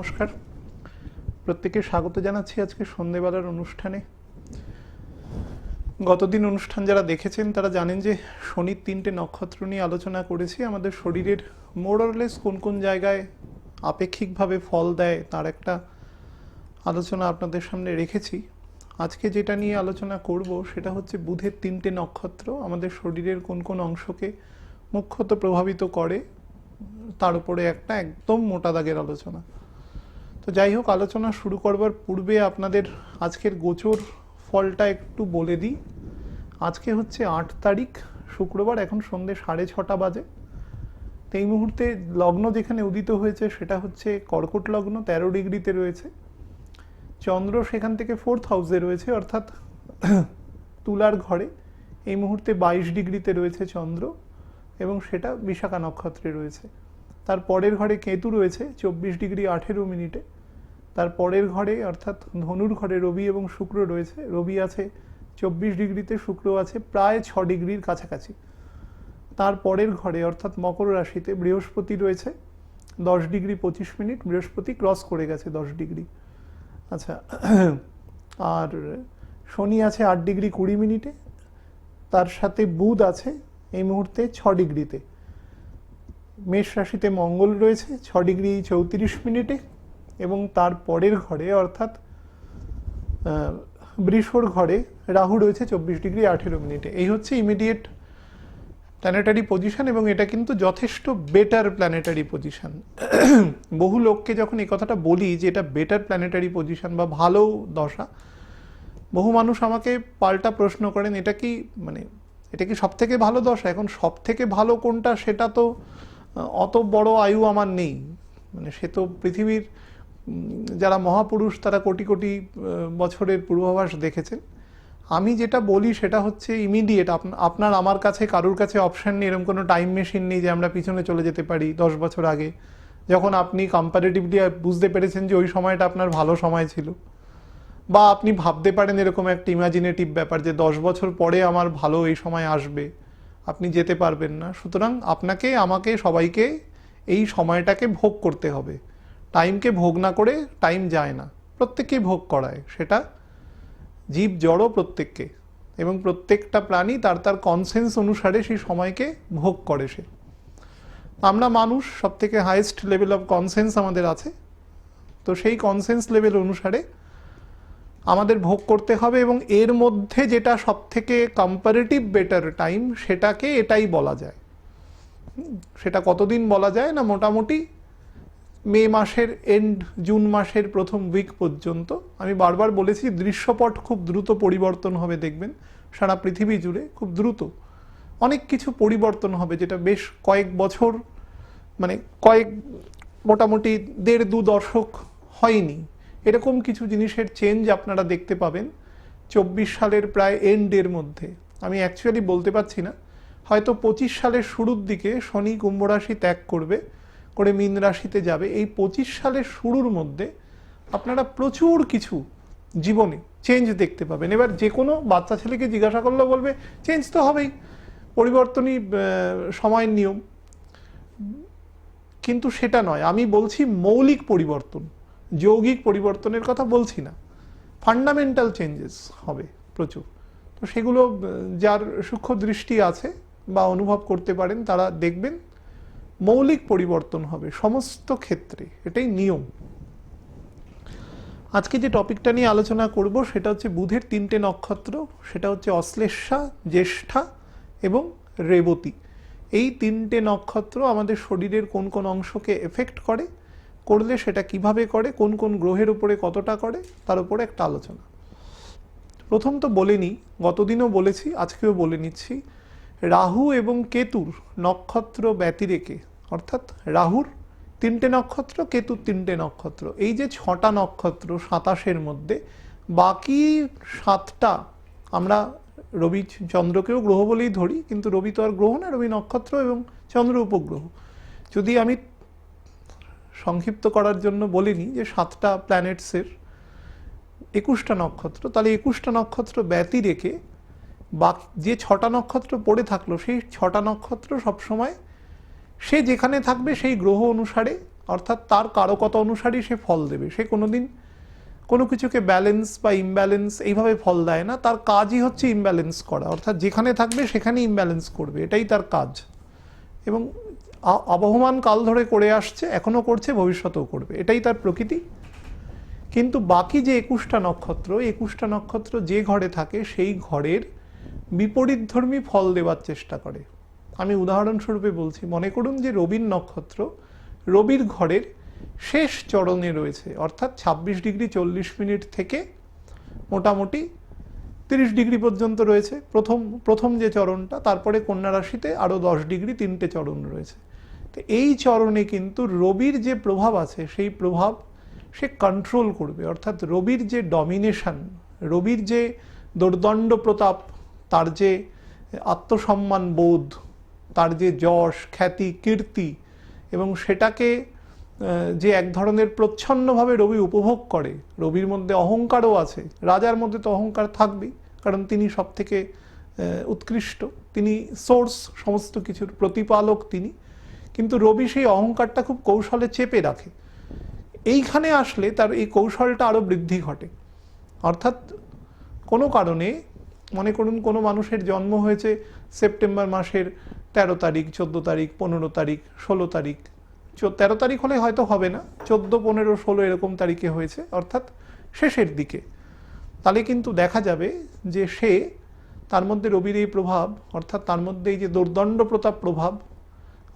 নমস্কার, প্রত্যেককে স্বাগত জানাচ্ছি আজকে সন্ধ্যেবেলার অনুষ্ঠানে। গতদিন অনুষ্ঠান যারা দেখেছেন তারা জানেন যে শনির 3টে নক্ষত্র নিয়ে আলোচনা করেছি। আমাদের শরীরের মোরলেস কোন কোন জায়গায় আপেক্ষিকভাবে ফল দেয় তার একটা আলোচনা আপনাদের সামনে রেখেছি। আজকে যেটা নিয়ে আলোচনা করব সেটা হচ্ছে বুধের 3টে নক্ষত্র আমাদের শরীরের কোন কোন অংশকে মুখ্যত প্রভাবিত করে, তার উপরে একটা একদম মোটা দাগের আলোচনা। তো যাই হোক, আলোচনা শুরু করবার পূর্বে আপনাদের আজকের গোচর ফলটা একটু বলে দিই। আজকে হচ্ছে 8 তারিখ শুক্রবার, এখন সন্ধ্যে 6:30 বাজে। তো এই মুহূর্তে লগ্ন যেখানে উদিত হয়েছে সেটা হচ্ছে কর্কট লগ্ন, 13 ডিগ্রিতে রয়েছে। চন্দ্র সেখান থেকে 4th হাউসে রয়েছে, অর্থাৎ তুলার ঘরে এই মুহূর্তে 22 ডিগ্রিতে রয়েছে চন্দ্র, এবং সেটা বিশাখা নক্ষত্রে রয়েছে। তার পরের ঘরে কেতু রয়েছে 24 ডিগ্রি 18 মিনিটে। তার পরের ঘরে অর্থাৎ ধনুর ঘরে রবি এবং শুক্র রয়েছে। রবি আছে 24 ডিগ্রিতে, শুক্র আছে প্রায় 6 ডিগ্রির কাছাকাছি। তার পরের ঘরে অর্থাৎ মকর রাশিতে বৃহস্পতি রয়েছে 10 ডিগ্রি 25 মিনিট। বৃহস্পতি ক্রস করে গেছে 10 ডিগ্রি। আচ্ছা, আর শনি আছে 8 ডিগ্রি 20 মিনিটে। তার সাথে বুধ আছে এই মুহূর্তে 6 ডিগ্রিতে। মেষ রাশিতে মঙ্গল রয়েছে 6 ডিগ্রি 34 মিনিটে, এবং তার পরের ঘরে অর্থাৎ বৃষর ঘরে রাহু রয়েছে 24 ডিগ্রি 18 মিনিটে। এই হচ্ছে ইমিডিয়েট প্ল্যানেটারি পজিশন, এবং এটা কিন্তু যথেষ্ট বেটার প্ল্যানেটারি পজিশন। বহু লোককে যখন এই কথাটা বলি যে এটা বেটার প্ল্যানেটারি পজিশন বা ভালো দশা, বহু মানুষ আমাকে পাল্টা প্রশ্ন করেন, এটা কি সব থেকে ভালো দশা? এখন সব থেকে ভালো কোনটা সেটা তো অত বড় আয়ু আমার নেই। সে তো পৃথিবীর যারা মহাপুরুষ তারা কোটি কোটি বছরের পূর্বাভাস দেখেছেন। আমি যেটা বলি সেটা হচ্ছে ইমিডিয়েট। আপনার আমার কাছে কারোর কাছে অপশান নেই, এরকম কোনো টাইম মেশিন নেই যে আমরা পিছনে চলে যেতে পারি 10 বছর আগে, যখন আপনি কম্পারেটিভলি বুঝতে পেরেছেন যে ওই সময়টা আপনার ভালো সময় ছিল। বা আপনি ভাবতে পারেন এরকম একটা ইমাজিনেটিভ ব্যাপার যে 10 বছর পরে আমার ভালো এই সময় আসবে, আপনি যেতে পারবেন না। সুতরাং আপনাকে, আমাকে, সবাইকে এই সময়টাকে ভোগ করতে হবে। টাইমকে ভোগ না করে টাইম যায় না, প্রত্যেককেই ভোগ করায়। সেটা জীব জড় প্রত্যেককে, এবং প্রত্যেকটা প্রাণী তার তার কনসেন্স অনুসারে সেই সময়কে ভোগ করে। সে আমরা মানুষ, সব থেকে হাইয়েস্ট লেভেল অফ কনসেন্স আমাদের আছে। তো সেই কনসেন্স লেভেল অনুসারে আমাদের ভোগ করতে হবে, এবং এর মধ্যে যেটা সব থেকে কম্পারেটিভ বেটার টাইম সেটাকে এটাই বলা যায়। সেটা কতদিন বলা যায় না, মোটামুটি মে মাসের এন্ড, জুন মাসের প্রথম উইক পর্যন্ত। আমি বারবার বলেছি দৃশ্যপট খুব দ্রুত পরিবর্তন হবে, দেখবেন সারা পৃথিবী জুড়ে খুব দ্রুত অনেক কিছু পরিবর্তন হবে, যেটা বেশ কয়েক বছর, মোটামুটি 1.5-2 দশক হয়নি। এরকম কিছু জিনিসের চেঞ্জ আপনারা দেখতে পাবেন 24 সালের প্রায় এন্ডের মধ্যে। আমি অ্যাকচুয়ালি বলতে পারছি না, হয়তো 25 সালের শুরুর দিকে শনি কুম্ভ রাশি ত্যাগ করে মীন রাশিতে যাবে। এই 25 সালের শুরুর মধ্যে আপনারা প্রচুর কিছু জীবনে চেঞ্জ দেখতে পাবেন। এবার যে কোনো বাচ্চা ছেলেকে জিজ্ঞাসা করলে বলবে চেঞ্জ তো হবেই, পরিবর্তনই সময়ের নিয়ম। কিন্তু সেটা নয়, আমি বলছি মৌলিক পরিবর্তন, যৌগিক পরিবর্তনের কথা বলছি না। ফান্ডামেন্টাল চেঞ্জেস হবে প্রচুর। তো সেগুলো যার সূক্ষ্ম দৃষ্টি আছে বা অনুভব করতে পারেন তারা দেখবেন মৌলিক পরিবর্তন হবে সমস্ত ক্ষেত্রে, এটাই নিয়ম। আজকে যে টপিকটা নিয়ে আলোচনা করব সেটা হচ্ছে বুধের 3টে নক্ষত্র, সেটা হচ্ছে অশ্লেষা, জ্যেষ্ঠা এবং রেবতী। এই 3টে নক্ষত্র আমাদের শরীরের কোন কোন অংশকে এফেক্ট করলে সেটা কিভাবে করে, কোন কোন গ্রহের উপরে কতটা করে, তার উপরে একটা আলোচনা। প্রথম তো বলে নিই, গতদিনও বলেছি, আজকেও বলে নিচ্ছি, রাহু এবং কেতুর নক্ষত্র ব্যতিরেকে, অর্থাৎ রাহুর 3টে নক্ষত্র, কেতুর 3টে নক্ষত্র, এই যে 6টা নক্ষত্র 27-এর মধ্যে, বাকি 7টা আমরা রবি চন্দ্রকেও গ্রহ বলেই ধরি, কিন্তু রবি তো আর গ্রহ না, রবি নক্ষত্র এবং চন্দ্র উপগ্রহ। যদি আমি সংক্ষিপ্ত করার জন্য বলিনি যে 7টা প্ল্যানেটসের 21টা নক্ষত্র, তাহলে 21টা নক্ষত্র ব্যতিরেকে বা যে 6টা নক্ষত্র পড়ে থাকলো, সেই 6টা নক্ষত্র সবসময় সে যেখানে থাকবে সেই গ্রহ অনুসারে অর্থাৎ তার কারকতা অনুসারেই সে ফল দেবে। সে কোনোদিন কোনো কিছুকে ব্যালেন্স বা ইমব্যালেন্স এইভাবে ফল দেয় না, তার কাজই হচ্ছে ইমব্যালেন্স করা, অর্থাৎ যেখানে থাকবে সেখানে ইমব্যালেন্স করবে, এটাই তার কাজ। এবং আবহমান কাল ধরে করে আসছে, এখনও করছে, ভবিষ্যতেও করবে, এটাই তার প্রকৃতি। কিন্তু বাকি যে 21টা নক্ষত্র, 21টা নক্ষত্র যে ঘরে থাকে সেই ঘরের বিপরীতধর্মী ফল দেওয়ার চেষ্টা করে। আমি উদাহরণস্বরূপে বলছি, মনে করুন যে রবির নক্ষত্র রবির ঘরের শেষ চরণে রয়েছে, অর্থাৎ 26 ডিগ্রি 40 মিনিট থেকে মোটামুটি 30 ডিগ্রি পর্যন্ত রয়েছে প্রথম যে চরণটা, তারপরে কন্যা রাশিতে আরও 10 ডিগ্রি 3টে চরণ রয়েছে। তো এই চরণে কিন্তু রবির যে প্রভাব আছে সেই প্রভাব সে কন্ট্রোল করবে, অর্থাৎ রবির যে ডমিনেশন, রবির যে দোর্দণ্ড প্রতাপ, তার যে আত্মসম্মান বোধ, তার যে যশ খ্যাতি কীর্তি, এবং সেটাকে যে এক ধরনের প্রচ্ছন্নভাবে রবি উপভোগ করে। রবির মধ্যে অহংকারও আছে, রাজার মধ্যে তো অহংকার থাকবেই, কারণ তিনি সব থেকে উৎকৃষ্ট, তিনি সোর্স, সমস্ত কিছুর প্রতিপালক তিনি। কিন্তু রবি সেই অহংকারটা খুব কৌশলে চেপে রাখে। এইখানে আসলে তার এই কৌশলটা আরও বৃদ্ধি ঘটে। অর্থাৎ কোনো কারণে মনে করুন কোনো মানুষের জন্ম হয়েছে সেপ্টেম্বর মাসের 13 তারিখ, 14 তারিখ, 15 তারিখ, 16 তারিখ, 13 তারিখ হলে হয়তো হবে না, 14, 15, 16 এরকম তারিখে হয়েছে, অর্থাৎ শেষের দিকে, তাহলে কিন্তু দেখা যাবে যে সে, তার মধ্যে রবির এই প্রভাব, অর্থাৎ তার মধ্যে এই যে দোর্দণ্ড প্রতাপ প্রভাব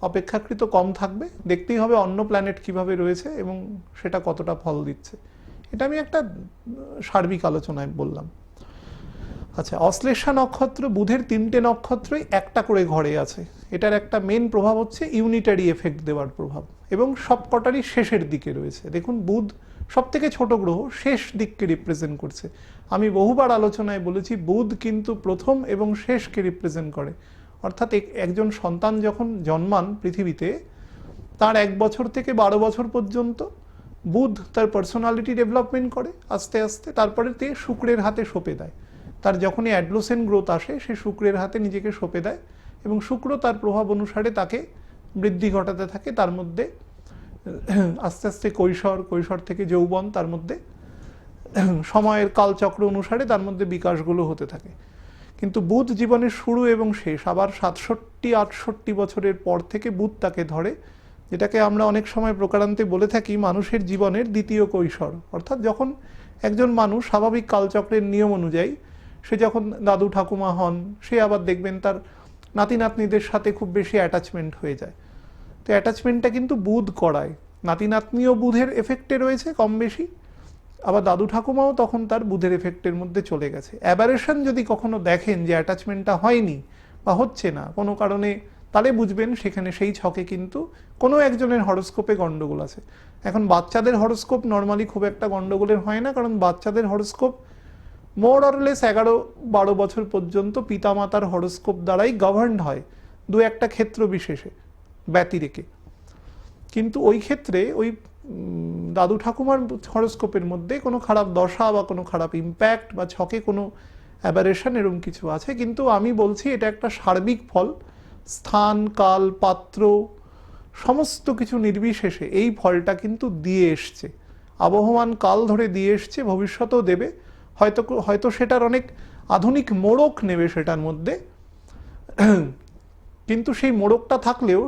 অপেক্ষাকৃত কম থাকবে। দেখতেই হবে অন্য প্ল্যানেট কিভাবে রয়েছে এবং সেটা কতটা ফল দিচ্ছে। এটা আমি একটা সার্বিক আলোচনায় বললাম। আচ্ছা, অশ্লেষা নক্ষত্র, বুধের 3টে নক্ষত্রই একটা করে ঘরে আছে। এটার একটা মেন প্রভাব হচ্ছে ইউনিটারি এফেক্ট দেওয়ার প্রভাব, এবং সবকটারই শেষের দিকে রয়েছে। দেখুন, বুধ সব থেকে ছোট গ্রহ, শেষ দিককে রিপ্রেজেন্ট করছে। আমি বহুবার আলোচনায় বলেছি, বুধ কিন্তু প্রথম এবং শেষকে রিপ্রেজেন্ট করে। অর্থাৎ একজন সন্তান যখন জন্মান পৃথিবীতে, তার 1 বছর থেকে 12 বছর পর্যন্ত বুধ তার পার্সোনালিটি ডেভেলপমেন্ট করে আস্তে আস্তে, তারপরে তে শুক্রের হাতে সঁপে দেয়। তার যখনই অ্যাডলোসেন্ট গ্রোথ আসে, সে শুক্রের হাতে নিজেকে সঁপে দেয়, এবং শুক্র তার প্রভাব অনুসারে তাকে বৃদ্ধি ঘটাতে থাকে। তার মধ্যে আস্তে আস্তে কৈশোর থেকে যৌবন, তার মধ্যে সময়ের কালচক্র অনুসারে তার মধ্যে বিকাশগুলো হতে থাকে। কিন্তু বুধ জীবনের শুরু এবং শেষ, আবার 67-68 বছরের পর থেকে বুধ তাকে ধরে, যেটাকে আমরা অনেক সময় প্রকারান্তে বলে থাকি মানুষের জীবনের দ্বিতীয় কৈশোর। অর্থাৎ যখন একজন মানুষ স্বাভাবিক কালচক্রের নিয়ম অনুযায়ী সে যখন দাদু ঠাকুমা হন, সে আবার দেখবেন তার নাতি নাতনিদের সাথে খুব বেশি অ্যাটাচমেন্ট হয়ে যায়। তো অ্যাটাচমেন্টটা কিন্তু বুধ করায়, নাতি নাতনিও বুধের এফেক্টে রয়েছে কম বেশি, আবার দাদু ঠাকুমাও তখন তার বুধের এফেক্টের মধ্যে চলে গেছে। অ্যাবারেশন যদি কখনো দেখেন যে অ্যাটাচমেন্টটা হয়নি বা হচ্ছে না কোনো কারণে, তাহলে বুঝবেন সেখানে সেই ছকে কিন্তু কোনো একজনের হরোস্কোপে গন্ডগোল আছে। এখন বাচ্চাদের হরোস্কোপ নর্মালি খুব একটা গন্ডগোলের হয় না, কারণ বাচ্চাদের হরোস্কোপ মোর অরলেস 11-12 বছর পর্যন্ত পিতামাতার হরোস্কোপ দ্বারাই গভর্নড হয়, 2-1টা ক্ষেত্র বিশেষে ব্যতি রেখে। কিন্তু ওই ক্ষেত্রে ওই দাদু ঠাকুমার হরোস্কোপের মধ্যে কোনো খারাপ দশা বা কোনো খারাপ ইম্প্যাক্ট বা ছকে কোনো অ্যাবারেশন এরকম কিছু আছে। কিন্তু আমি বলছি এটা একটা সার্বিক ফল, স্থান কাল পাত্র সমস্ত কিছু নির্বিশেষে এই ফলটা কিন্তু দিয়ে এসছে, আবহমান কাল ধরে দিয়ে এসছে, ভবিষ্যতেও দেবে। হয়তো সেটার অনেক আধুনিক মোড়ক নেবে সেটার মধ্যে, কিন্তু সেই মোড়কটা থাকলেও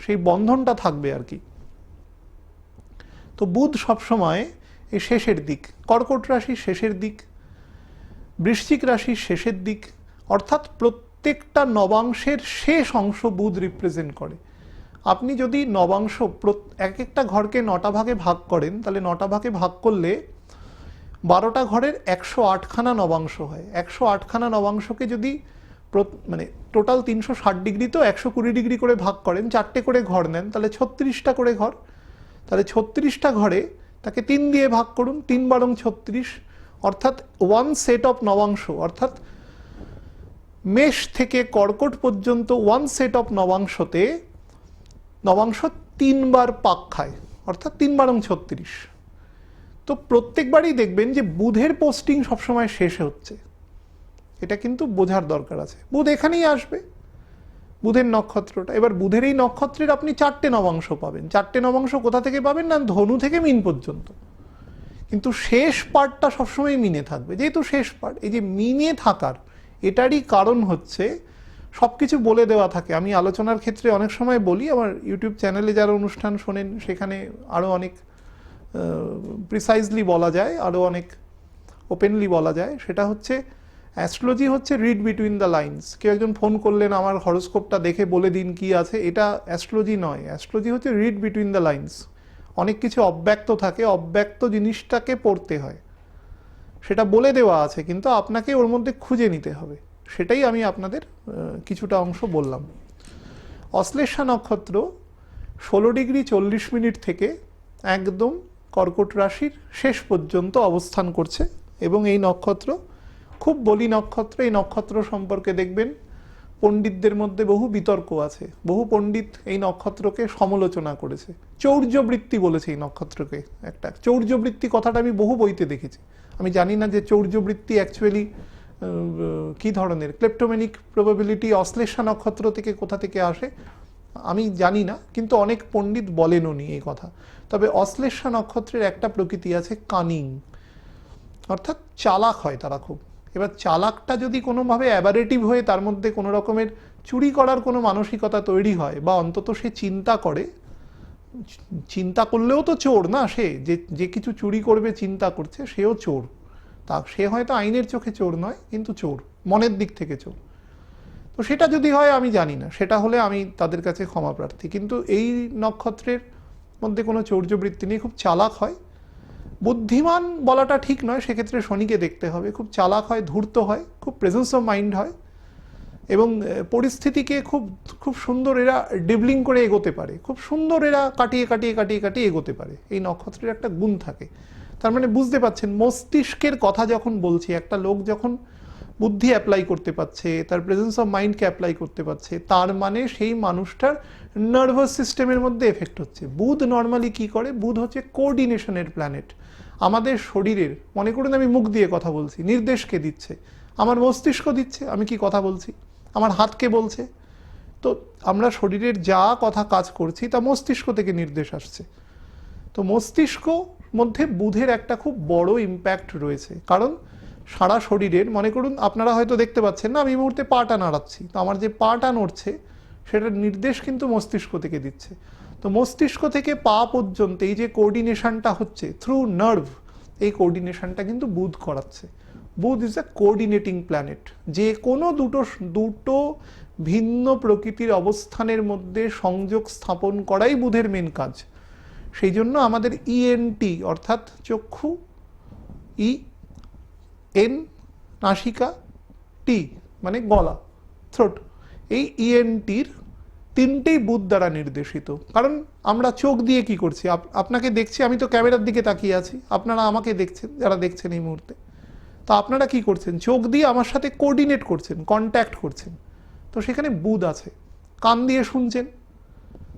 সেই বন্ধনটা থাকবে আর কি। তো বুধ সবসময় এই শেষের দিক, কর্কট রাশির শেষের দিক, বৃশ্চিক রাশির শেষের দিক, অর্থাৎ প্রত্যেকটা নবাংশের শেষ অংশ বুধ রিপ্রেজেন্ট করে। আপনি যদি নবাংশ এক একটা ঘরকে 9টা ভাগে ভাগ করেন, তাহলে 9টা ভাগে ভাগ করলে 12টা ঘরের 108খানা নবাংশ হয়। 108খানা নবাংশকে যদি মানে টোটাল 360 ডিগ্রি, তো 120 ডিগ্রি করে ভাগ করেন, 4টে করে ঘর নেন, তাহলে 36টা করে ঘর। তাহলে 36টা ঘরে তাকে 3 দিয়ে ভাগ করুন, 3 বারং 36, অর্থাৎ 1 সেট অফ নবাংশ, অর্থাৎ মেষ থেকে কর্কট পর্যন্ত 1 সেট অফ নবাংশতে নবাংশ 3 বার পাক খায়, অর্থাৎ 3 বারং 36। তো প্রত্যেকবারই দেখবেন যে বুধের পোস্টিং সবসময় শেষে হচ্ছে, এটা কিন্তু বোঝার দরকার আছে। বুধ এখানেই আসবে, বুধের নক্ষত্রটা। এবার বুধের এই নক্ষত্রের আপনি 4টে নবাংশ পাবেন। 4টে নবাংশ কোথা থেকে পাবেন না, ধনু থেকে মীন পর্যন্ত, কিন্তু শেষ পার্টটা সবসময় মিনে থাকবে। যেহেতু শেষ পার্ট, এই যে মিনে থাকার এটারই কারণ হচ্ছে সব কিছু বলে দেওয়া থাকে। আমি আলোচনার ক্ষেত্রে অনেক সময় বলি, আমার ইউটিউব চ্যানেলে যারা অনুষ্ঠান শোনেন সেখানে আরও অনেক প্রিসাইজলি বলা যায়, আরও অনেক ওপেনলি বলা যায়। সেটা হচ্ছে অ্যাস্ট্রোলজি হচ্ছে রিড বিটুইন দ্য লাইন্স। কেউ একজন ফোন করলেন, আমার হরোস্কোপটা দেখে বলে দিন কি আছে, এটা অ্যাস্ট্রোলজি নয়। অ্যাস্ট্রোলজি হচ্ছে রিড বিটুইন দ্য লাইন্স। অনেক কিছু অব্যক্ত থাকে, অব্যক্ত জিনিসটাকে পড়তে হয়, সেটা বলে দেওয়া আছে, কিন্তু আপনাকে ওর মধ্যে খুঁজে নিতে হবে। সেটাই আমি আপনাদের কিছুটা অংশ বললাম। অশ্লেষা নক্ষত্র 16°40' থেকে একদম কর্কট রাশির শেষ পর্যন্ত অবস্থান করছে, এবং এই নক্ষত্র খুব বলি নক্ষত্র। এই নক্ষত্র সম্পর্কে দেখবেন পণ্ডিতদের মধ্যে বহু বিতর্ক আছে। বহু পণ্ডিত এই নক্ষত্রকে সমালোচনা করেছে, চৌর্যবৃত্তি বলেছে এই নক্ষত্রকে। একটা চৌর্যবৃত্তি কথাটা আমি বহু বইতে দেখেছি। আমি জানি না যে চৌর্যবৃত্তি অ্যাকচুয়ালি কি ধরনের, ক্লেপ্টোমেনিক প্রবাবিলিটি অশ্লেষা নক্ষত্র থেকে কোথা থেকে আসে আমি জানি না, কিন্তু অনেক পণ্ডিত বলেনও নি এই কথা। তবে অশ্লেষা নক্ষত্রের একটা প্রকৃতি আছে, কানিং, অর্থাৎ চালাক হয় তারা খুব। এবার চালাকটা যদি কোনোভাবে অ্যাবারেটিভ হয়ে তার মধ্যে কোনো রকমের চুরি করার কোনো মানসিকতা তৈরি হয়, বা অন্তত সে চিন্তা করে, চিন্তা করলেও তো চোর না, সে যে কিছু চুরি করবে চিন্তা করছে, সেও চোর। তা সে হয়তো আইনের চোখে চোর নয়, কিন্তু চোর, মনের দিক থেকে চোর। তো সেটা যদি হয় আমি জানি না, সেটা হলে আমি তাদের কাছে ক্ষমা প্রার্থী। কিন্তু এই নক্ষত্রের মধ্যে কোনো চৌর্যবৃত্তি নেই, খুব চালাক হয়। বুদ্ধিমান বলাটা ঠিক নয়, সেক্ষেত্রে শনিকে দেখতে হবে। খুব চালাক হয়, ধূর্ত হয়, খুব প্রেজেন্স অফ মাইন্ড হয়, এবং পরিস্থিতিকে খুব খুব সুন্দর এরা ডিবলিং করে এগোতে পারে, খুব সুন্দর এরা কাটিয়ে কাটিয়ে কাটিয়ে কাটিয়ে এগোতে পারে। এই নক্ষত্রের একটা গুণ থাকে। তার মানে বুঝতে পাচ্ছেন, মস্তিষ্কের কথা যখন বলছি, একটা লোক যখন বুদ্ধি অ্যাপ্লাই করতে পারছে, তার প্রেজেন্স অফ মাইন্ডকে অ্যাপ্লাই করতে পারছে, তার মানে সেই মানুষটার নার্ভাস সিস্টেমের মধ্যে এফেক্ট হচ্ছে। বুধ নর্মালি কি করে, বুধ হচ্ছে কোঅর্ডিনেশনের প্ল্যানেট। আমাদের শরীরের, মনে করুন আমি মুখ দিয়ে কথা বলছি, নির্দেশকে দিচ্ছে আমার মস্তিষ্ক, দিচ্ছে আমি কি কথা বলছি, আমার হাতকে বলছে। তো আমরা শরীরের যা কথা কাজ করছি তা মস্তিষ্ক থেকে নির্দেশ আসছে। তো মস্তিষ্ক মধ্যে বুধের একটা খুব বড় ইম্প্যাক্ট রয়েছে। কারণ সারা শরীরের, মনে করুন আপনারা হয়তো দেখতে পাচ্ছেন না, আমি এই মুহূর্তে পাটা নাড়াচ্ছি, তো আমার যে পাটা নড়ছে সেটার নির্দেশ কিন্তু মস্তিষ্ক থেকে দিচ্ছে। তো মস্তিষ্ক থেকে পা পর্যন্ত এই যে কোঅর্ডিনেশনটা হচ্ছে থ্রু নার্ভ, এই কোঅর্ডিনেশনটা কিন্তু বুধ করাচ্ছে। বুধ ইজ এ কোঅর্ডিনেটিং প্ল্যানেট। যে কোনো দুটো ভিন্ন প্রকৃতির অবস্থানের মধ্যে সংযোগ স্থাপন করাই বুধের মেন কাজ। সেই জন্য আমাদের ইএনটি অর্থাৎ চক্ষু, এন নাসিকা, টি মানে গলা, থ্রোট, এই ইএনটির তিনটেই বুধ দ্বারা নির্দেশিত। কারণ আমরা চোখ দিয়ে কি করছি, আপনাকে দেখছি, আমি তো ক্যামেরার দিকে তাকিয়ে আছি, আপনারা আমাকে দেখছেন, যারা দেখছেন এই মুহূর্তে। তো আপনারা কি করছেন, চোখ দিয়ে আমার সাথে কোঅর্ডিনেট করছেন, কন্ট্যাক্ট করছেন, তো সেখানে বুধ আছে। কান দিয়ে শুনছেন,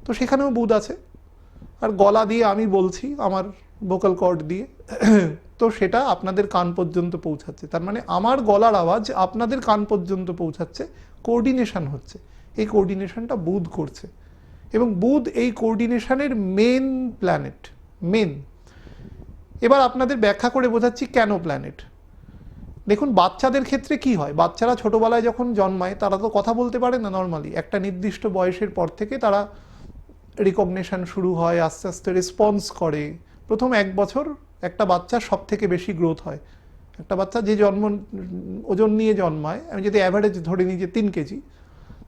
তো সেখানেও বুধ আছে। আর গলা দিয়ে আমি বলছি আমার ভোকাল কর্ড দিয়ে, তো সেটা আপনাদের কান পর্যন্ত পৌঁছাচ্ছে। তার মানে আমার গলার আওয়াজ আপনাদের কান পর্যন্ত পৌঁছাচ্ছে, কোঅর্ডিনেশন হচ্ছে। এই কোঅর্ডিনেশনটা বুধ করছে, এবং বুধ এই কোঅর্ডিনেশনের মেন প্ল্যানেট, মেন। এবার আপনাদের ব্যাখ্যা করে বোঝাচ্ছি কেন প্ল্যানেট। দেখুন বাচ্চাদের ক্ষেত্রে কি হয়, বাচ্চারা ছোটবেলায় যখন জন্মায় তারা তো কথা বলতে পারে না নর্মালি। একটা নির্দিষ্ট বয়সের পর থেকে তারা রিকগনিশন শুরু হয়, আস্তে আস্তে রেসপন্স করে। প্রথম 1 বছর একটা বাচ্চার সব থেকে বেশি গ্রোথ হয়। একটা বাচ্চা যে ওজন নিয়ে জন্মায়, আমি যদি অ্যাভারেজ ধরে নিই যে 3 কেজি,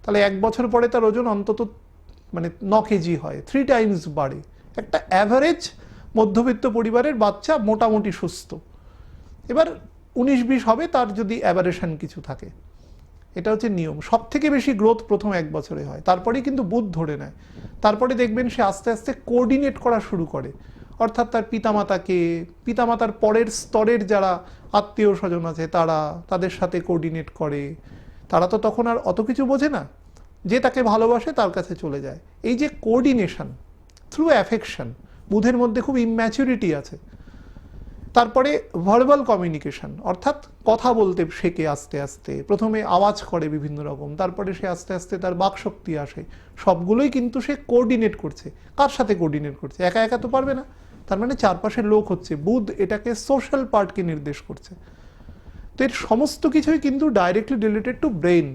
তাহলে 1 বছর পরে তার ওজন অন্তত 9 কেজি হয়, 3 টাইমস বাড়ে। একটা অ্যাভারেজ মধ্যবিত্ত পরিবারের বাচ্চা মোটামুটি সুস্থ। এবার 19-20 হবে তার যদি অ্যাবারেশন কিছু থাকে, এটা হচ্ছে নিয়ম। সব থেকে বেশি গ্রোথ প্রথম 1 বছরে হয়, তারপরেই কিন্তু বুধ ধরে নেয়। তারপরে দেখবেন সে আস্তে আস্তে কোঅর্ডিনেট করা শুরু করে, অর্থাৎ তার পিতামাতাকে, পিতামাতার পরের স্তরের যারা আত্মীয় স্বজন আছে তাদের সাথে কোঅর্ডিনেট করে। তারা তো তখন আর অত কিছু বোঝে না, যে তাকে ভালোবাসে তার কাছে চলে যায়। এই যে কোঅর্ডিনেশন থ্রু অ্যাফেকশন, বুধের মধ্যে খুব ইম্যাচুরিটি আছে। তারপরে ভার্বাল কমিউনিকেশন, অর্থাৎ কথা বলতে শেখে আস্তে আস্তে, প্রথমে আওয়াজ করে বিভিন্ন রকম, তারপরে সে আস্তে আস্তে তার বাকশক্তি আসে, সবগুলোই কিন্তু সে কোঅর্ডিনেট করছে। কার সাথে কোঅর্ডিনেট করছে? একা একা তো পারবে না, তার মানে চারপাশের লোক হচ্ছে। বুধ এটাকে সোশ্যাল পার্টকে নির্দেশ করছে। তো এর সমস্ত কিছুই কিন্তু ডাইরেক্টলি রিলেটেড টু ব্রেন,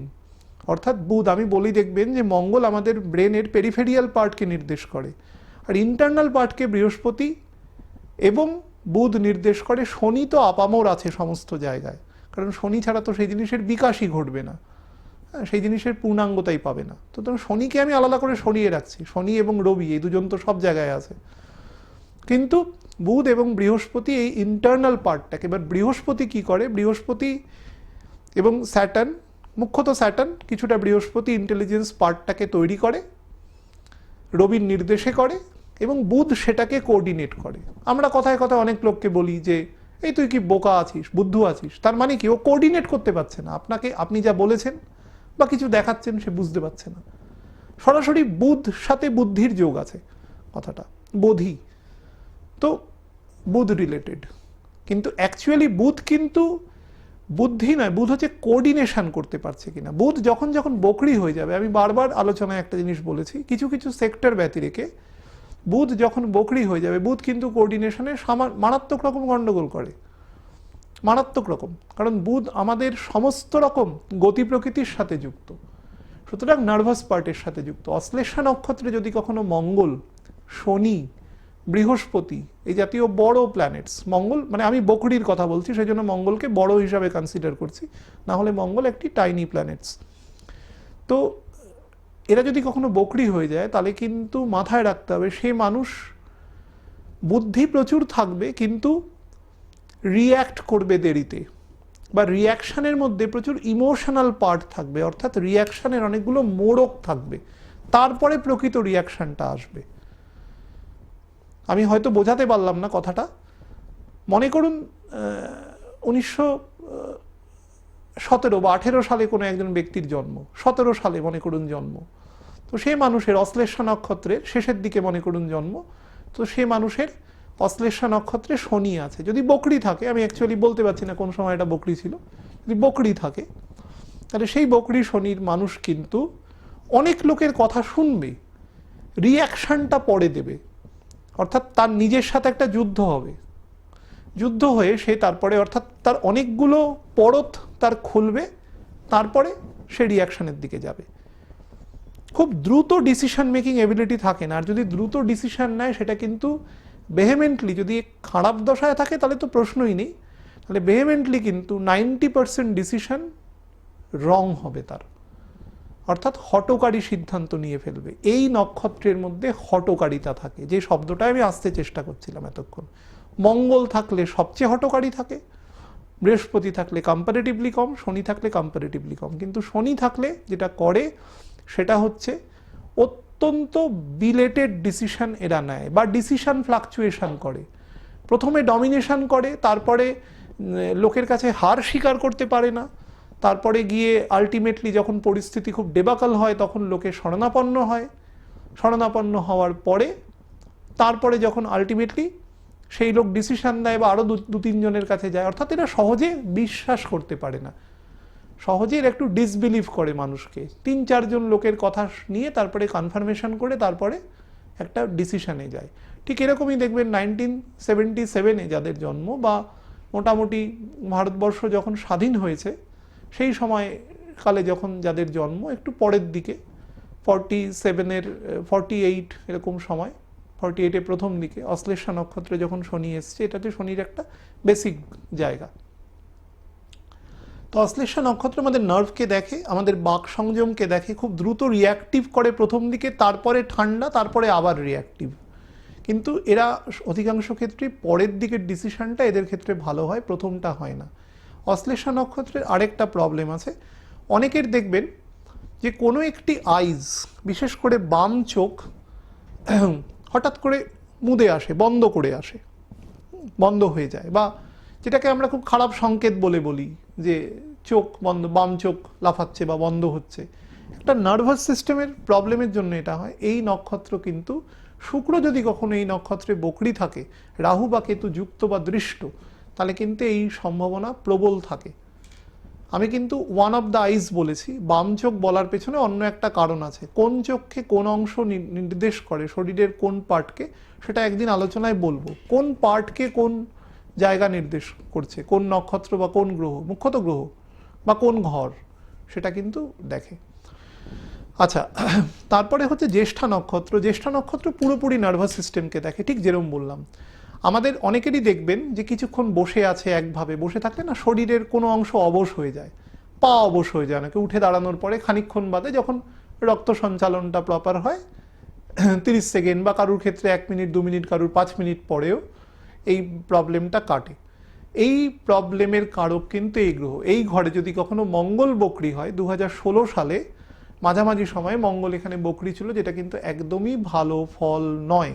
অর্থাৎ বুধ, আমি বলি দেখবেন যে মঙ্গল আমাদের ব্রেনের পেরিফেরিয়াল পার্টকে নির্দেশ করে, আর ইন্টারনাল পার্টকে বৃহস্পতি এবং বুধ নির্দেশ করে। শনি তো আপামর আছে সমস্ত জায়গায়, কারণ শনি ছাড়া তো সেই জিনিসের বিকাশই ঘটবে না, সেই জিনিসের পূর্ণাঙ্গতাই পাবে না। তো তখন শনিকে আমি আলাদা করে সরিয়ে রাখছি, শনি এবং রবি এই দুজন তো সব জায়গায় আছে, কিন্তু বুধ এবং বৃহস্পতি এই ইন্টারনাল পার্টটাকে। এবার বৃহস্পতি কি করে? বৃহস্পতি এবং স্যাটার্ন, মুখ্যত স্যাটার্ন, কিছুটা বৃহস্পতি ইন্টেলিজেন্স পার্টটাকে তৈরি করে, রবির নির্দেশে করে, এবং বুধ সেটাকে কোঅর্ডিনেট করে। আমরা কথায় কথায় অনেক লোককে বলি যে এই তুই কি বোকা আছিস, বুদ্ধু আছিস। তার মানে কি? ও কোঅর্ডিনেট করতে পারছে না আপনাকে, আপনি যা বলেছেন বা কিছু দেখাচ্ছেন সে বুঝতে পারছে না। সরাসরি বুধ সাথে বুদ্ধির যোগ আছে, কথাটা বোধি, তো বুধ রিলেটেড। কিন্তু অ্যাকচুয়ালি বুধ কিন্তু বুদ্ধি নয়, বুধ হচ্ছে কোঅর্ডিনেশন করতে পারছে কিনা। বুধ যখন যখন বকরি হয়ে যাবে, আমি বারবার আলোচনায় একটা জিনিস বলেছি, কিছু কিছু সেক্টর ব্যতি রেখে বুধ যখন বকরি হয়ে যাবে, বুধ কিন্তু কোঅর্ডিনেশনে মারাত্মক রকম গন্ডগোল করে, মারাত্মক রকম। কারণ বুধ আমাদের সমস্ত রকম গতি প্রকৃতির সাথে যুক্ত, সুতরাং নার্ভাস পার্টের সাথে যুক্ত। অশ্লেষা নক্ষত্রে যদি কখনো মঙ্গল, শনি, বৃহস্পতি এই জাতীয় বড় প্ল্যানেটস, মঙ্গল মানে আমি বকরির কথা বলছি, সেই জন্য মঙ্গলকে বড় হিসাবে কনসিডার করছি, না হলে মঙ্গল একটি টাইনি প্ল্যানেটস। তো এরা যদি কখনো বকরি হয়ে যায়, তাহলে কিন্তু মাথায় রাখতে হবে সে মানুষ বুদ্ধি প্রচুর থাকবে, কিন্তু রিয়্যাক্ট করবে দেরিতে, বা রিয়াকশানের মধ্যে প্রচুর ইমোশনাল পার্ট থাকবে, অর্থাৎ রিয়াকশানের অনেকগুলো মোড়ক থাকবে, তারপরে প্রকৃত রিয়াকশানটা আসবে। আমি হয়তো বোঝাতে পারলাম না কথাটা। মনে করুন 1917 বা 18 সালে কোনো একজন ব্যক্তির জন্ম, 17 সালে মনে করুন জন্ম, তো সে মানুষের অশ্লেষা নক্ষত্রের শেষের দিকে মনে করুন জন্ম, তো সে মানুষের অশ্লেষা নক্ষত্রে শনি আছে। যদি বকরি থাকে, আমি অ্যাকচুয়ালি বলতে পারছি না কোন সময় এটা বকরি ছিল, যদি বকরি থাকে, তাহলে সেই বকরি শনির মানুষ কিন্তু অনেক লোকের কথা শুনবে, রিয়াকশানটা পরে দেবে, অর্থাৎ তার নিজের সাথে একটা যুদ্ধ হবে, যুদ্ধ হয়ে সে তারপরে, অর্থাৎ তার অনেকগুলো পরত তার খুলবে, তারপরে সে রিয়াকশানের দিকে যাবে। খুব দ্রুত ডিসিশন মেকিং এবিলিটি থাকে না, আর যদি দ্রুত ডিসিশন নেয় সেটা কিন্তু ভেহেমেন্টলি, যদি খারাপ দশায় থাকে তাহলে তো প্রশ্নই নেই, তাহলে ভেহেমেন্টলি কিন্তু 90% ডিসিশন রং হবে তার, অর্থাৎ হটকারী সিদ্ধান্ত নিয়ে ফেলবে। এই নক্ষত্রের মধ্যে হটকারিতা থাকে, যে শব্দটা আমি আসতে চেষ্টা করছিলাম এতক্ষণ। মঙ্গল থাকলে সবচেয়ে হটকারী থাকে, বৃহস্পতি থাকলে কম্পারেটিভলি কম, শনি থাকলে কম্পারেটিভলি কম। কিন্তু শনি থাকলে যেটা করে সেটা হচ্ছে অত্যন্ত বিলেটেড ডিসিশন এরা নেয়, বা ডিসিশন ফ্লাকচুয়েশন করে। প্রথমে ডমিনেশন করে, তারপরে লোকের কাছে হার স্বীকার করতে পারে না, তারপরে গিয়ে আলটিমেটলি যখন পরিস্থিতি খুব ডেবাকাল হয় তখন লোকে শরণাপন্ন হয়, শরণাপন্ন হওয়ার পরে তারপরে যখন আলটিমেটলি সেই লোক ডিসিশন দেয় বা আরও দু তিনজনের কাছে যায়, অর্থাৎ এরা সহজে বিশ্বাস করতে পারে না, সহজে এরা একটু ডিসবিলিভ করে মানুষকে, 3-4 জন লোকের কথা নিয়ে তারপরে কনফার্মেশন করে তারপরে একটা ডিসিশনে যায়। ঠিক এরকমই দেখবেন 1977-এ যাদের জন্ম, বা মোটামুটি ভারতবর্ষ যখন স্বাধীন হয়েছে সেই সময় কালে যখন যাদের জন্ম, একটু পরের দিকে 47-এর 48 এরকম সময়, 48-এ প্রথম দিকে অশ্লেষা নক্ষত্রে যখন শনি এসছে, এটাতে শনির একটা বেসিক জায়গা। তো অশ্লেষা নক্ষত্র আমাদের নার্ভকে দেখে, আমাদের বাক সংযমকে দেখে, খুব দ্রুত রিয়াক্টিভ করে প্রথম দিকে, তারপরে ঠান্ডা, তারপরে আবার রিয়াক্টিভ। কিন্তু এরা অধিকাংশ ক্ষেত্রে পরের দিকের ডিসিশনটা এদের ক্ষেত্রে ভালো হয়, প্রথমটা হয় না। অশ্লেষা নক্ষত্রের আরেকটা প্রবলেম আছে, অনেকের দেখবেন যে কোনো একটি আইজ, বিশেষ করে বাম চোখ হঠাৎ করে মুদে আসে, বন্ধ করে আসে, বন্ধ হয়ে যায়, বা যেটাকে আমরা খুব খারাপ সংকেত বলে বলি যে চোখ বন্ধ, বাম চোখ লাফাচ্ছে বা বন্ধ হচ্ছে, একটা নার্ভাস সিস্টেমের প্রবলেমের জন্য এটা হয়। এই নক্ষত্র কিন্তু শুক্র যদি কখনো এই নক্ষত্রে বকরি থাকে, রাহু বা কেতু যুক্ত বা দৃষ্ট, তাহলে কিন্তু এই সম্ভাবনা প্রবল থাকে। আমি কিন্তু ওয়ান অফ দ্য আইজ বলেছি, বাম চোখ বলার পেছনে অন্য একটা কারণ আছে। কোন চোখকে কোন অংশ নির্দেশ করে, শরীরের কোন পার্টকে, সেটা একদিন আলোচনায় বলবো। কোন পার্টকে কোন জায়গা নির্দেশ করছে, কোন নক্ষত্র বা কোন গ্রহ, মুখ্যত গ্রহ বা কোন ঘর, সেটা কিন্তু দেখে। আচ্ছা, তারপরে হচ্ছে জ্যেষ্ঠা নক্ষত্র। জ্যেষ্ঠা নক্ষত্র পুরোপুরি নার্ভাস সিস্টেমকে দেখে, ঠিক যেরকম বললাম। আমাদের অনেকেরই দেখবেন যে কিছুক্ষণ বসে আছে একভাবে, বসে থাকলে না শরীরের কোনো অংশ অবশ হয়ে যায়, পা অবশ হয়ে যায়, নাকি উঠে দাঁড়ানোর পরে খানিকক্ষণ বাদে যখন রক্ত সঞ্চালনটা প্রপার হয় 30 সেকেন্ড বা কারুর ক্ষেত্রে 1 মিনিট 2 মিনিট, কারুর 5 মিনিট পরেও এই প্রবলেমটা কাটে। এই প্রবলেমের কারক কিন্তু এই গ্রহ। এই ঘরে যদি কখনো মঙ্গল বকরি হয়, 2016 সালে মাঝামাঝি সময়ে মঙ্গল এখানে বকরি ছিল, যেটা কিন্তু একদমই ভালো ফল নয়।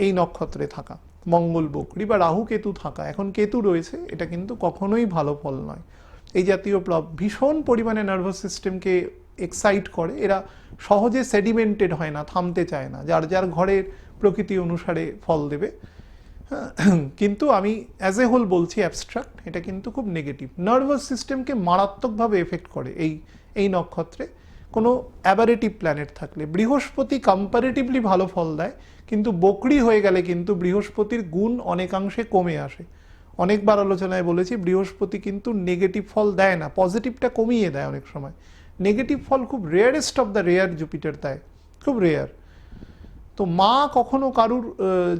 এই নক্ষত্রে থাকা মঙ্গল বকরি বা রাহু কেতু থাকা, এখন কেতু রয়েছে, এটা কিন্তু কখনোই ভালো ফল নয়। এই জাতীয় ভীষণ পরিমাণে নার্ভাস সিস্টেমকে এক্সাইট করে। এরা সহজে সেডিমেন্টেড হয় না, থামতে চায় না, যার যার ঘরের প্রকৃতি অনুসারে ফল দেবে। কিন্তু আমি অ্যাজ এ হোল বলছি, অ্যাবস্ট্রাক্ট, এটা কিন্তু খুব নেগেটিভ। নার্ভাস সিস্টেমকে মারাত্মকভাবে এফেক্ট করে এই নক্ষত্রে কোনো অ্যাবারেটিভ প্ল্যানেট থাকলে। বৃহস্পতি কম্পারেটিভলি ভালো ফল দেয়, কিন্তু বকরি হয়ে গেলে কিন্তু বৃহস্পতির গুণ অনেকাংশে কমে আসে। অনেকবার আলোচনায় বলেছি, বৃহস্পতি কিন্তু নেগেটিভ ফল দেয় না, পজিটিভটা কমিয়ে দেয় অনেক সময়। নেগেটিভ ফল খুব rarest of the rare Jupiter দেয়, খুব রেয়ার। তো মা কখনো কারুর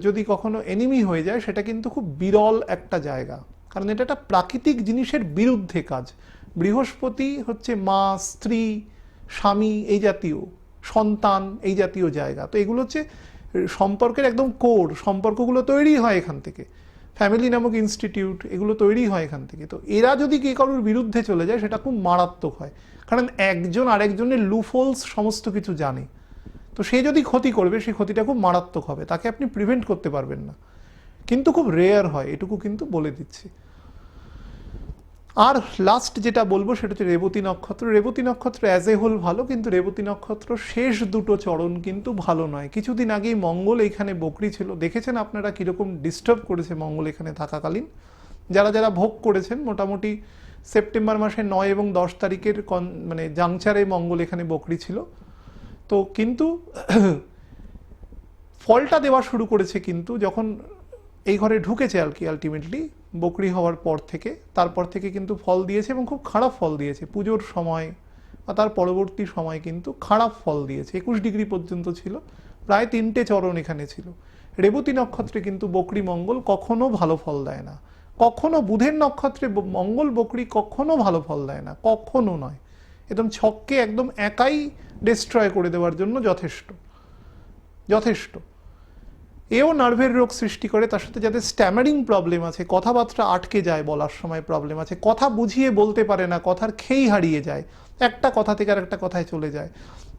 যদি কখনো এনিমি হয়ে যায়, সেটা কিন্তু খুব বিরল একটা জায়গা, কারণ এটা একটা প্রাকৃতিক জিনিসের বিরুদ্ধে কাজ। বৃহস্পতি হচ্ছে মা, স্ত্রী, স্বামী, এই জাতীয়, সন্তান, এই জাতীয় জায়গা। তো এগুলো হচ্ছে সম্পর্কের একদম কোর, সম্পর্কগুলো তৈরি হয় এখান থেকে। ফ্যামিলি নামক ইনস্টিটিউট, এগুলো তৈরি হয় এখান থেকে। তো এরা যদি কে কারোর বিরুদ্ধে চলে যায়, সেটা খুব মারাত্মক হয়, কারণ একজন আরেকজনের লুফোলস সমস্ত কিছু জানে। তো সে যদি ক্ষতি করবে, সেই ক্ষতিটা খুব মারাত্মক হবে, তাকে আপনি প্রিভেন্ট করতে পারবেন না, কিন্তু খুব রেয়ার হয়, এটুকু কিন্তু বলে দিচ্ছি। আর লাস্ট যেটা বলবো সেটা হচ্ছে রেবতী নক্ষত্র। রেবতী নক্ষত্র অ্যাজ এ হোল ভালো, কিন্তু রেবতী নক্ষত্র শেষ দুটো চরণ কিন্তু ভালো নয়। কিছুদিন আগেই মঙ্গল এখানে বকরি ছিল, দেখেছেন আপনারা কীরকম ডিস্টার্ব করেছে মঙ্গল এখানে থাকাকালীন। যারা যারা ভোগ করেছেন, মোটামুটি সেপ্টেম্বর মাসে 9 এবং 10 তারিখের মানে জাংচারে মঙ্গল এখানে বকরি ছিল। তো কিন্তু ফলটা দেওয়া শুরু করেছে কিন্তু যখন এই ঘরে ঢুকেছে আর কি, আলটিমেটলি বকরি হওয়ার পর থেকে, তারপর থেকে কিন্তু ফল দিয়েছে, এবং খুব খারাপ ফল দিয়েছে। পুজোর সময় বা তার পরবর্তী সময় কিন্তু খারাপ ফল দিয়েছে। 21 ডিগ্রি পর্যন্ত ছিল, প্রায় 3টে চরণ এখানে ছিল। রেবতী নক্ষত্রে কিন্তু বকরি মঙ্গল কখনো ভালো ফল দেয় না, কখনো। বুধের নক্ষত্রে মঙ্গল বকরি কখনো ভালো ফল দেয় না, কখনো নয়। একদম ছককে একদম একাই ডিস্ট্রয় করে দেওয়ার জন্য যথেষ্ট, যথেষ্ট। এও নার্ভের রোগ সৃষ্টি করে, তার সাথে যাদের স্ট্যামারিং প্রবলেম আছে, কথাবার্তা আটকে যায়, বলার সময় প্রবলেম আছে, কথা বুঝিয়ে বলতে পারে না, কথার খেই হারিয়ে যায়, একটা কথা থেকে আর একটা কথায় চলে যায়।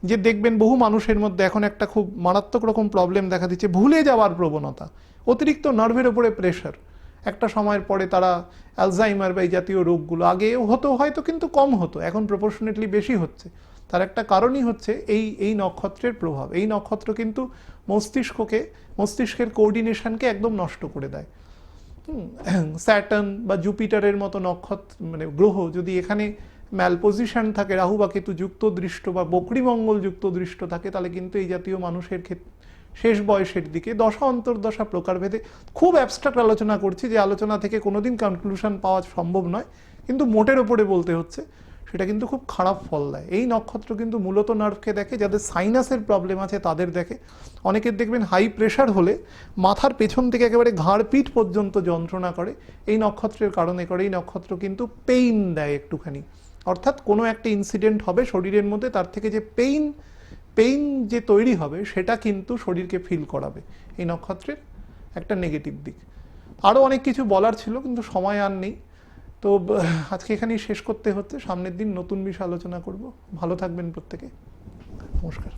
যে দেখবেন বহু মানুষের মধ্যে এখন একটা খুব মারাত্মক রকম প্রবলেম দেখা দিচ্ছে, ভুলে যাওয়ার প্রবণতা, অতিরিক্ত নার্ভের ওপরে প্রেশার। একটা সময়ের পরে তারা অ্যালজাইমার বা এই জাতীয় রোগগুলো, আগেও হতো হয়তো কিন্তু কম হতো, এখন প্রপোর্শনেটলি বেশি হচ্ছে। তার একটা কারণই হচ্ছে এই নক্ষত্রের প্রভাব। এই নক্ষত্র কিন্তু মস্তিষ্কের কোঅর্ডিনেশনকে একদম নষ্ট করে দেয়। স্যাটার্ন বা জুপিটারের মতো নক্ষত্র মানে গ্রহ যদি এখানে ম্যাল পজিশন থাকে, রাহু বা কেতু যুক্ত দৃষ্ট বা বকরি মঙ্গল যুক্ত দৃষ্ট থাকে, তাহলে কিন্তু এই জাতীয় মানুষের ক্ষেত্রে শেষ বয়সের দিকে দশা অন্তর্দশা প্রকারভেদে, খুব অ্যাবস্ট্রাক্ট আলোচনা করছি, যে আলোচনা থেকে কোনোদিন কনক্লুশন পাওয়া সম্ভব নয়, কিন্তু মোটের ওপরে বলতে হচ্ছে, সেটা কিন্তু খুব খারাপ ফল দেয়। এই নক্ষত্র কিন্তু মূলত নার্ভকে দেখে, যাদের সাইনাসের প্রবলেম আছে তাদের দেখে। অনেকের দেখবেন হাই প্রেশার হলে মাথার পেছন থেকে একেবারে ঘাড় পিঠ পর্যন্ত যন্ত্রণা করে, এই নক্ষত্রের কারণে করে। এই নক্ষত্র কিন্তু পেইন দেয় একটুখানি, অর্থাৎ কোনো একটা ইনসিডেন্ট হবে শরীরের মধ্যে, তার থেকে যে পেইন যে তৈরি হবে, সেটা কিন্তু শরীরকে ফিল করাবে। এই নক্ষত্রের একটা নেগেটিভ দিক। আরও অনেক কিছু বলার ছিল, কিন্তু সময় আর নেই। তো আজকে এখানেই শেষ করতে হচ্ছে, সামনের দিন নতুন বিষয় আলোচনা করব। ভালো থাকবেন প্রত্যেকে, নমস্কার।